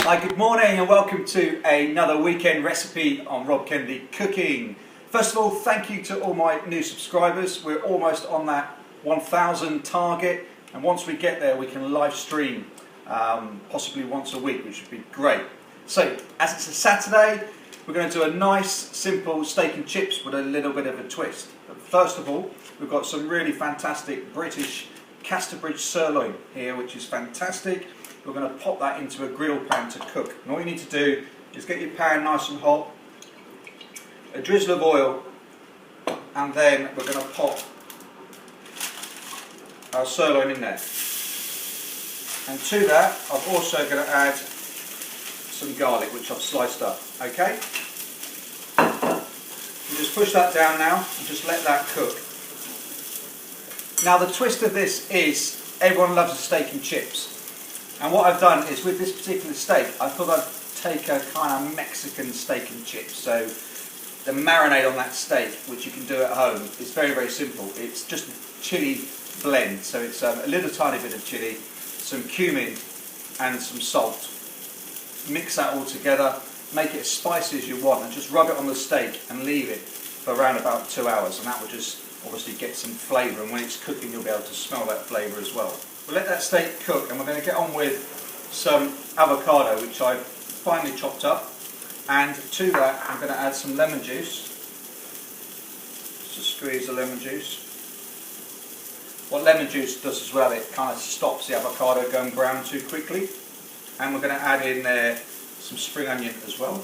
Hi, good morning and welcome to another weekend recipe on Rob Kennedy Cooking. First of all, thank you to all my new subscribers. We're almost on that 1,000 target, and once we get there we can live stream possibly once a week, which would be great. So, as it's a Saturday, we're going to do a nice simple steak and chips with a little bit of a twist. But first of all, we've got some really fantastic British Casterbridge sirloin here, which is fantastic. We're going to pop that into a grill pan to cook. And all you need to do is get your pan nice and hot, a drizzle of oil, and then we're going to pop our sirloin in there. And to that, I'm also going to add some garlic, which I've sliced up. Okay? You just push that down now and just let that cook. Now the twist of this is everyone loves a steak and chips. And what I've done is with this particular steak, I thought I'd take a kind of Mexican steak and chips. So the marinade on that steak, which you can do at home, is very, very simple. It's just a chili blend. So it's a little tiny bit of chili, some cumin and some salt. Mix that all together, make it as spicy as you want, and just rub it on the steak and leave it for around about 2 hours. And that will just obviously get some flavour, and when it's cooking you'll be able to smell that flavour as well. We'll let that steak cook, and we're going to get on with some avocado, which I've finely chopped up, and to that I'm going to add some lemon juice. Just a squeeze of lemon juice. What lemon juice does as well, it kind of stops the avocado going brown too quickly. And we're going to add in there some spring onion as well.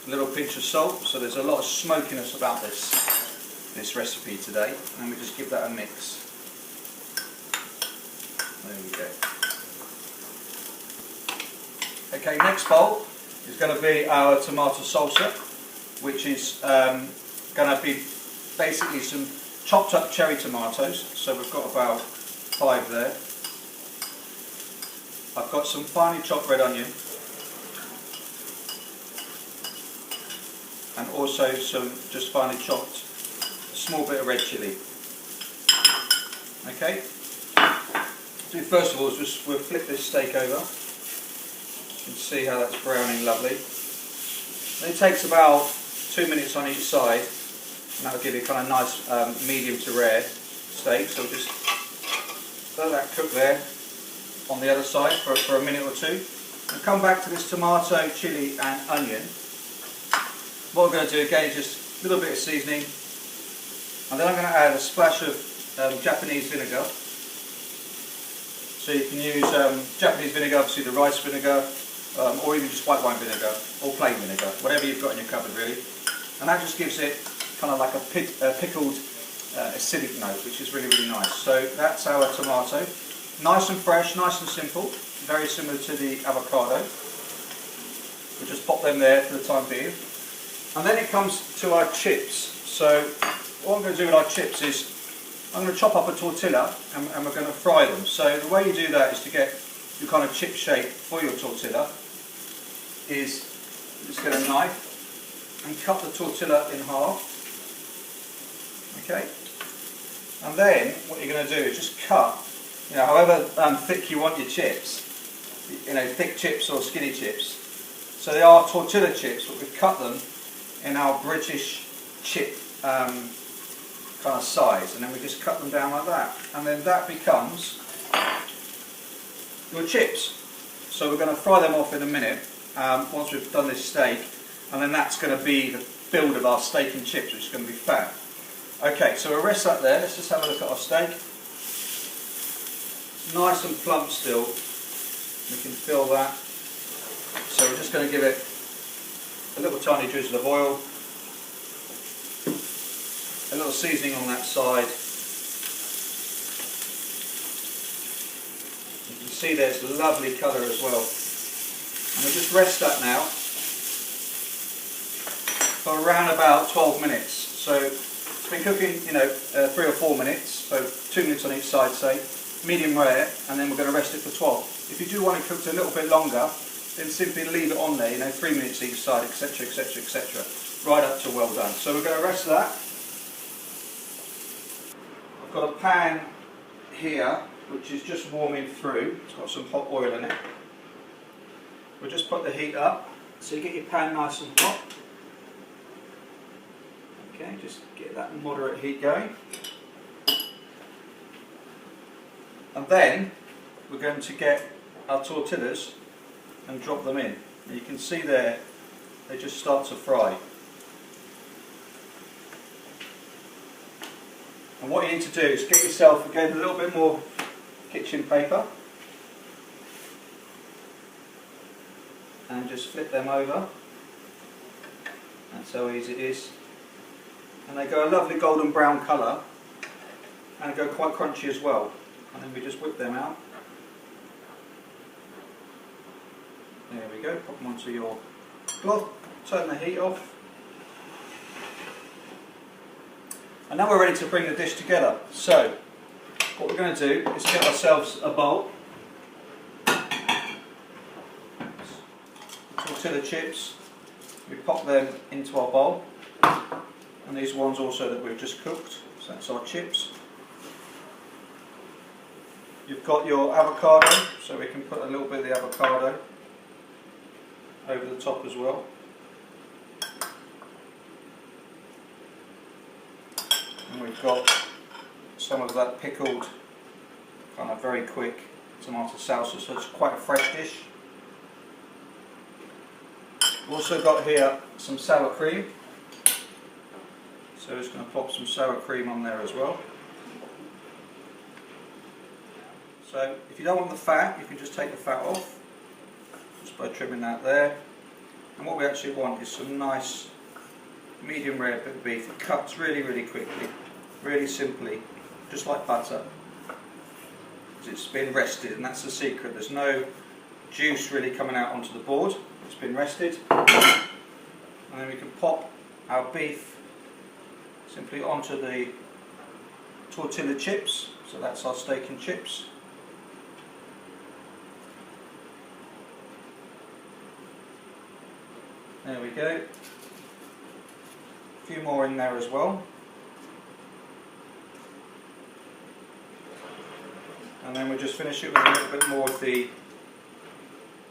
A little pinch of salt, so there's a lot of smokiness about this recipe today, and we just give that a mix. There we go. Okay, next bowl is going to be our tomato salsa, which is going to be basically some chopped up cherry tomatoes. So we've got about 5 there. I've got some finely chopped red onion, and also some just finely chopped small bit of red chilli. Okay. So first of all, we'll flip this steak over. You can see how that's browning lovely. And it takes about 2 minutes on each side, and that will give you a kind of nice medium to rare steak. So we'll just let that cook there on the other side for a minute or two, and come back to this tomato, chilli and onion. What we're going to do again is just a little bit of seasoning, and then I'm going to add a splash of Japanese vinegar. So you can use Japanese vinegar, obviously the rice vinegar, or even just white wine vinegar, or plain vinegar, whatever you've got in your cupboard really. And that just gives it kind of like a pickled acidic note, which is really, really nice. So that's our tomato. Nice and fresh, nice and simple, very similar to the avocado. We'll just pop them there for the time being. And then it comes to our chips. So what I'm going to do with our chips is I'm going to chop up a tortilla, and we're going to fry them. So the way you do that is to get your kind of chip shape for your tortilla is just get a knife and cut the tortilla in half. Okay. And then what you're going to do is just cut, however thick you want your chips, thick chips or skinny chips. So they are tortilla chips, but we've cut them in our British chip kind of size, and then we just cut them down like that, and then that becomes your chips. So we're going to fry them off in a minute once we've done this steak, and then that's going to be the build of our steak and chips, which is going to be fab. Okay, so we'll rest that there. Let's just have a look at our steak. Nice and plump still. You can feel that. So we're just going to give it a little tiny drizzle of oil, a little seasoning on that side. You can see there's lovely colour as well. And we'll just rest that now for around about 12 minutes. So it's been cooking, 3 or 4 minutes, so 2 minutes on each side, say, medium rare, and then we're going to rest it for 12. If you do want it cooked a little bit longer, then simply leave it on there, 3 minutes each side, etc, etc, etc, right up to well done. So we're going to rest that. I've got a pan here which is just warming through. It's got some hot oil in it. We'll just put the heat up so you get your pan nice and hot. Okay, just get that moderate heat going. And then we're going to get our tortillas and drop them in. And you can see there, they just start to fry. And what you need to do is get yourself, again, a little bit more kitchen paper and just flip them over. That's how easy it is. And they go a lovely golden brown colour and go quite crunchy as well. And then we just whip them out. There we go, pop them onto your cloth, turn the heat off. And now we're ready to bring the dish together. So, what we're going to do is get ourselves a bowl. Tortilla chips, we pop them into our bowl. And these ones also that we've just cooked, so that's our chips. You've got your avocado, so we can put a little bit of the avocado over the top as well. And we've got some of that pickled, kind of very quick tomato salsa, so it's quite a fresh dish. We've also got here some sour cream, so we're just going to pop some sour cream on there as well. So if you don't want the fat, you can just take the fat off, just by trimming that there. And what we actually want is some nice medium rare bit of beef that cuts really, really quickly, really simply, just like butter. It's been rested, and that's the secret. There's no juice really coming out onto the board. It's been rested. And then we can pop our beef simply onto the tortilla chips. So that's our steak and chips. There we go. A few more in there as well. And then we'll just finish it with a little bit more of the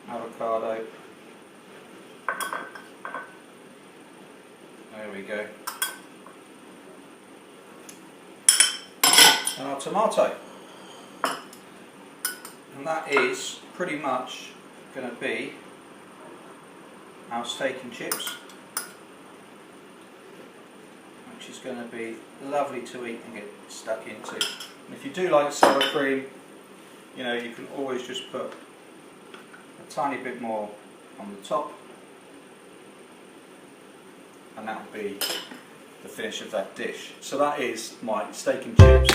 avocado. There we go. And our tomato. And that is pretty much going to be our steak and chips, which is going to be lovely to eat and get stuck into. And if you do like sour cream, you know, you can always just put a tiny bit more on the top, and that will be the finish of that dish. So that is my steak and chips.